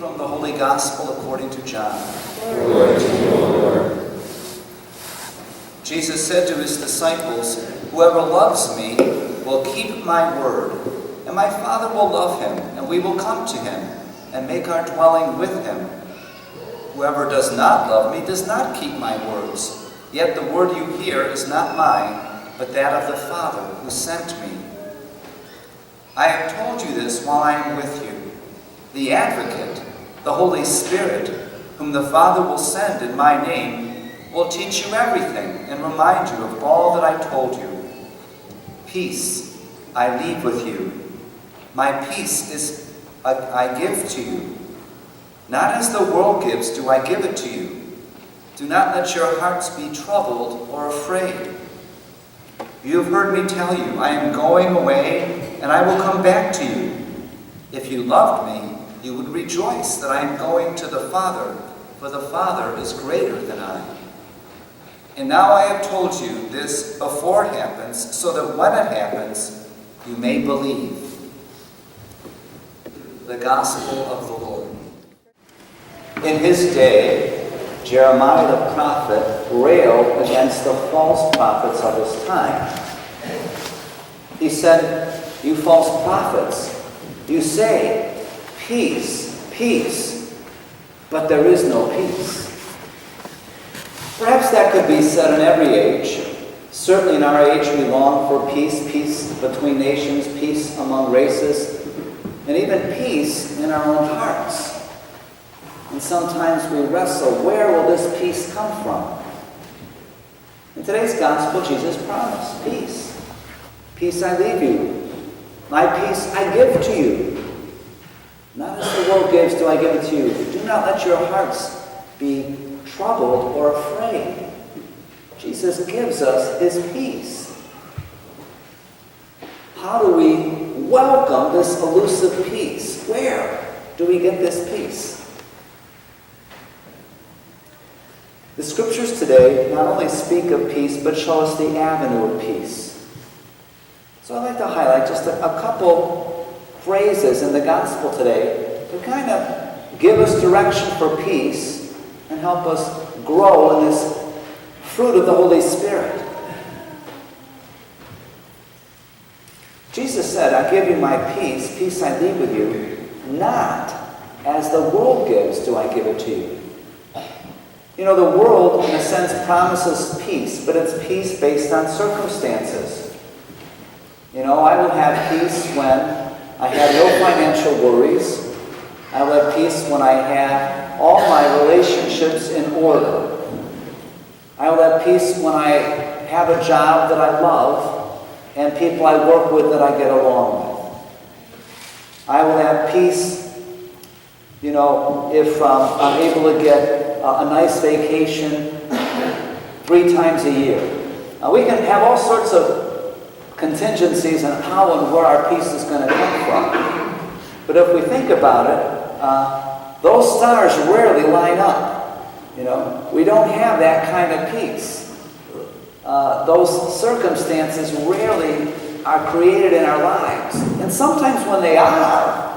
From the Holy Gospel according to John. Glory to you, O Lord. Jesus said to his disciples, "Whoever loves me will keep my word, and my Father will love him, and we will come to him and make our dwelling with him. Whoever does not love me does not keep my words. Yet the word you hear is not mine, but that of the Father who sent me. I have told you this while I am with you. The Advocate, the Holy Spirit, whom the Father will send in my name, will teach you everything and remind you of all that I told you. Peace I leave with you. My peace I give to you. Not as the world gives do I give it to you. Do not let your hearts be troubled or afraid. You have heard me tell you, I am going away and I will come back to you. If you loved me, you would rejoice that I am going to the Father, for the Father is greater than I. And now I have told you this before it happens, so that when it happens, you may believe." The Gospel of the Lord. In his day, Jeremiah the prophet railed against the false prophets of his time. He said, "You false prophets, you say, 'Peace, peace,' but there is no peace." Perhaps that could be said in every age. Certainly in our age we long for peace, peace between nations, peace among races, and even peace in our own hearts. And sometimes we wrestle, where will this peace come from? In today's gospel, Jesus promised peace. Peace I leave you. My peace I give to you. Not as the world gives do I give it to you. Do not let your hearts be troubled or afraid. Jesus gives us his peace. How do we welcome this elusive peace? Where do we get this peace? The scriptures today not only speak of peace, but show us the avenue of peace. So I'd like to highlight just a couple phrases in the gospel today to kind of give us direction for peace and help us grow in this fruit of the Holy Spirit. Jesus said, "I give you my peace, peace I leave with you, not as the world gives do I give it to you." You know, the world, in a sense, promises peace, but it's peace based on circumstances. You know, I will have peace when I have no financial worries. I will have peace when I have all my relationships in order. I will have peace when I have a job that I love and people I work with that I get along with. I will have peace, you know, if I'm able to get a nice vacation 3 times a year. We can have all sorts of contingencies on how and where our peace is going to come from. But if we think about it, those stars rarely line up. You know, we don't have that kind of peace. Those circumstances rarely are created in our lives. And sometimes when they are,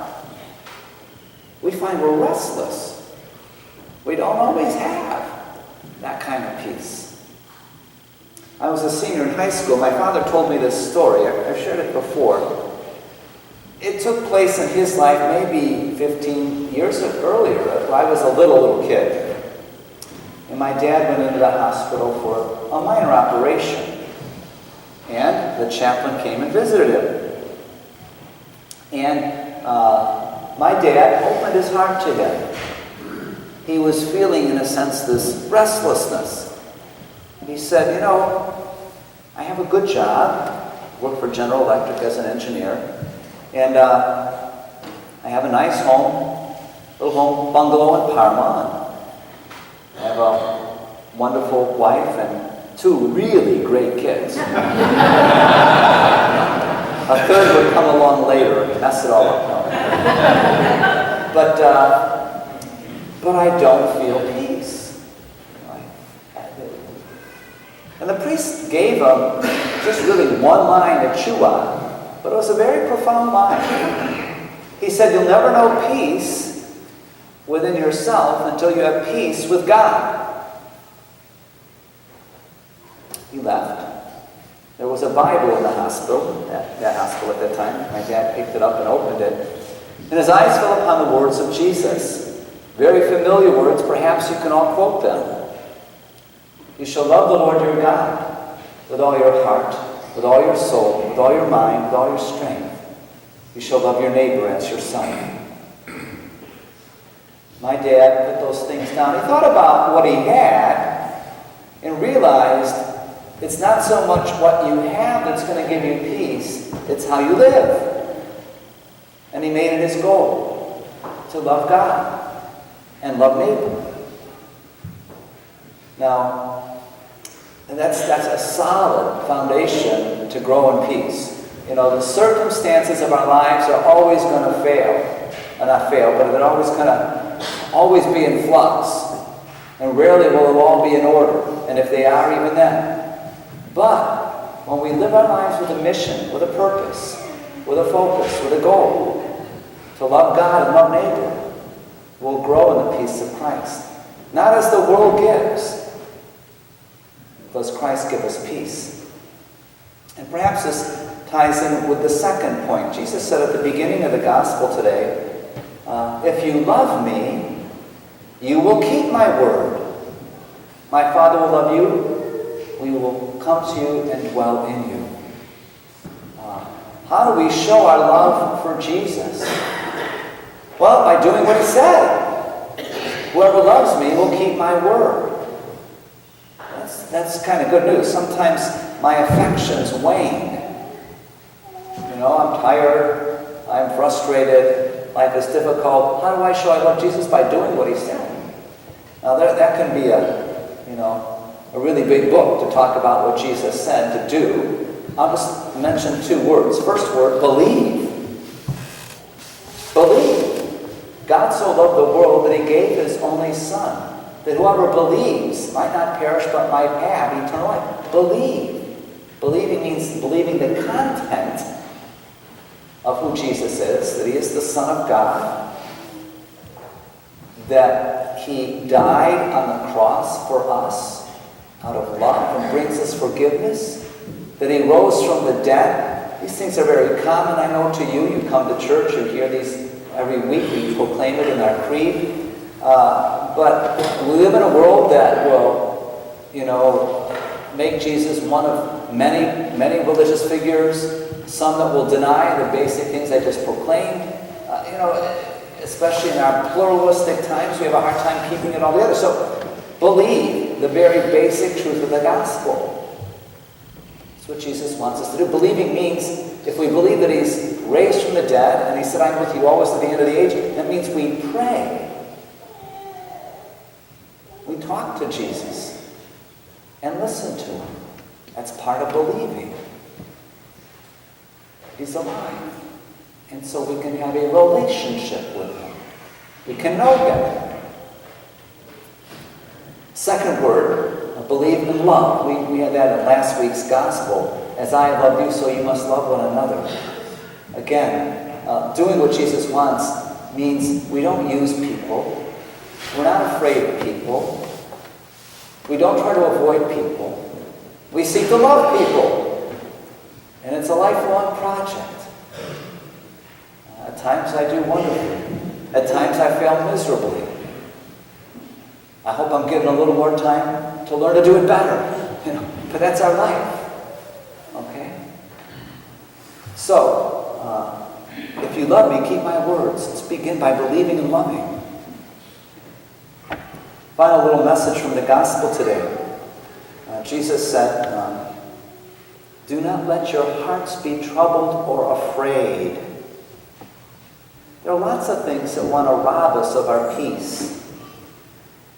we find we're restless. We don't always have that kind of peace. I was a senior in high school. My father told me this story. I've shared it before. It took place in his life maybe 15 years earlier. I was a little kid. And my dad went into the hospital for a minor operation. And the chaplain came and visited him. And my dad opened his heart to him. He was feeling, in a sense, this restlessness. And he said, "You know, I have a good job. Work for General Electric as an engineer. And I have a nice home, little home bungalow in Parma. And I have a wonderful wife and 2 really great kids. A third would come along later and mess it all up. No. But I don't feel peace." And the priest gave him just really one line to chew on, but it was a very profound line. He said, "You'll never know peace within yourself until you have peace with God. He left. There was a Bible in the hospital, that hospital at that time. My dad picked it up and opened it. And his eyes fell upon the words of Jesus. Very familiar words, perhaps you can all quote them. You shall love the Lord your God with all your heart, with all your soul, with all your mind, with all your strength. You shall love your neighbor as yourself. My dad put those things down. He thought about what he had and realized it's not so much what you have that's going to give you peace, it's how you live. And he made it his goal to love God and love neighbor. Now, that's a solid foundation to grow in peace. You know, the circumstances of our lives are always going to fail. Not fail, but they're always going to always be in flux. And rarely will it all be in order. And if they are, even then. But when we live our lives with a mission, with a purpose, with a focus, with a goal, to love God and love neighbor, we'll grow in the peace of Christ. Not as the world gives, does Christ give us peace. And perhaps this ties in with the second point. Jesus said at the beginning of the gospel today, if you love me, you will keep my word. My Father will love you. We will come to you and dwell in you. How do we show our love for Jesus? Well, by doing what he said. Whoever loves me will keep my word. That's kind of good news. Sometimes my affections wane. You know, I'm tired. I'm frustrated. Life is difficult. How do I show I love Jesus? By doing what he said. Now, that can be a really big book to talk about what Jesus said to do. I'll just mention two words. First word, believe. Believe. God so loved the world that he gave his only Son, that whoever believes might not perish but might have eternal life. Believe. Believing means believing the content of who Jesus is, that he is the Son of God, that he died on the cross for us out of love and brings us forgiveness, that he rose from the dead. These things are very common, I know, to you. You come to church, you hear these every week, we proclaim it in our creed. But we live in a world that will, make Jesus one of many, many religious figures, some that will deny the basic things I just proclaimed. Especially in our pluralistic times, we have a hard time keeping it all together. So believe the very basic truth of the gospel. That's what Jesus wants us to do. Believing means, if we believe that he's raised from the dead, and he said, I'm with you always to the end of the age, that means we pray. We talk to Jesus and listen to him. That's part of believing. He's alive. And so we can have a relationship with him. We can know him. Second word, believe in love. We had that in last week's gospel. As I love you, so you must love one another. Again, doing what Jesus wants means we don't use people. We're not afraid of people. We don't try to avoid people. We seek to love people. And it's a lifelong project. At times I do wonderfully. At times I fail miserably. I hope I'm given a little more time to learn to do it better. But that's our life. Okay? So, if you love me, keep my words. Let's begin by believing and loving. Final little message from the gospel today. Jesus said, do not let your hearts be troubled or afraid. There are lots of things that want to rob us of our peace.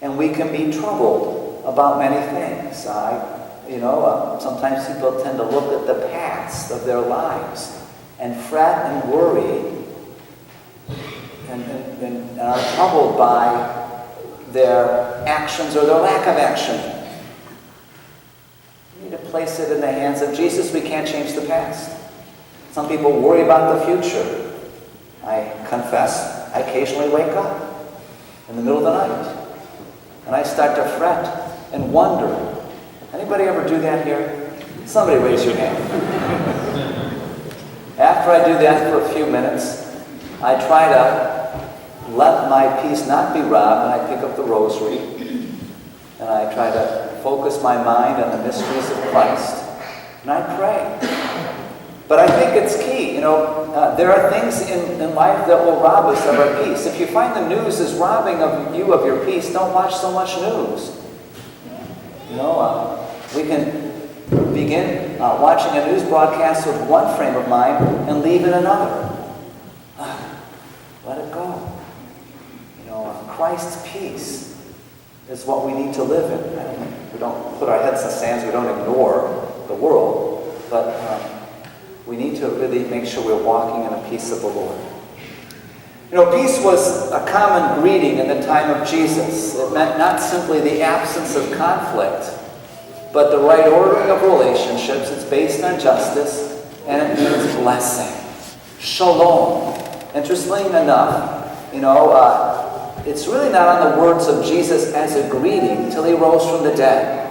And we can be troubled about many things. Sometimes people tend to look at the past of their lives and fret and worry and are troubled by their actions or their lack of action. We need to place it in the hands of Jesus. We can't change the past. Some people worry about the future. I confess, I occasionally wake up in the middle of the night. And I start to fret and wonder. Anybody ever do that here? Somebody raise your hand. After I do that for a few minutes, I try to let my peace not be robbed, and I pick up the rosary, and I try to focus my mind on the mysteries of Christ, and I pray. But I think it's key, there are things in life that will rob us of our peace. If you find the news is robbing of you of your peace, don't watch so much news. We can begin watching a news broadcast with one frame of mind and leave in another. Let it go. Christ's peace is what we need to live in. We don't put our heads in the sands, we don't ignore the world, but we need to really make sure we're walking in the peace of the Lord. Peace was a common greeting in the time of Jesus. It meant not simply the absence of conflict, but the right ordering of relationships. It's based on justice, and it means blessing. Shalom. Interestingly enough, it's really not on the words of Jesus as a greeting till he rose from the dead.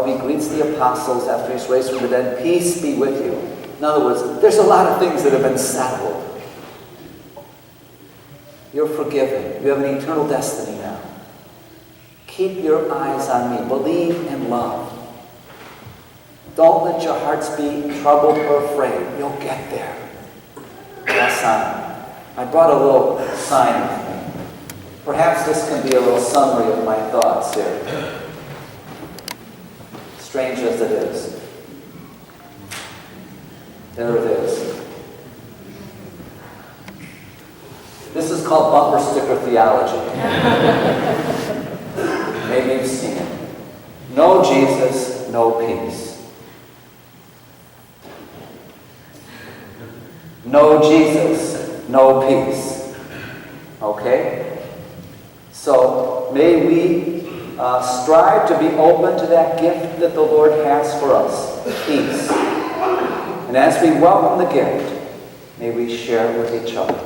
He greets the apostles after he's raised from the dead. Peace be with you. In other words, there's a lot of things that have been settled. You're forgiven. You have an eternal destiny now. Keep your eyes on me. Believe and love. Don't let your hearts be troubled or afraid. You'll get there. Press on. I brought a little sign with me. Perhaps this can be a little summary of my thoughts here. Strange as it is. There it is. This is called bumper sticker theology. Maybe you've seen it. No Jesus, no peace. No Jesus, no peace. Okay? So may we strive to be open to that gift that the Lord has for us, peace. And as we welcome the gift, may we share it with each other.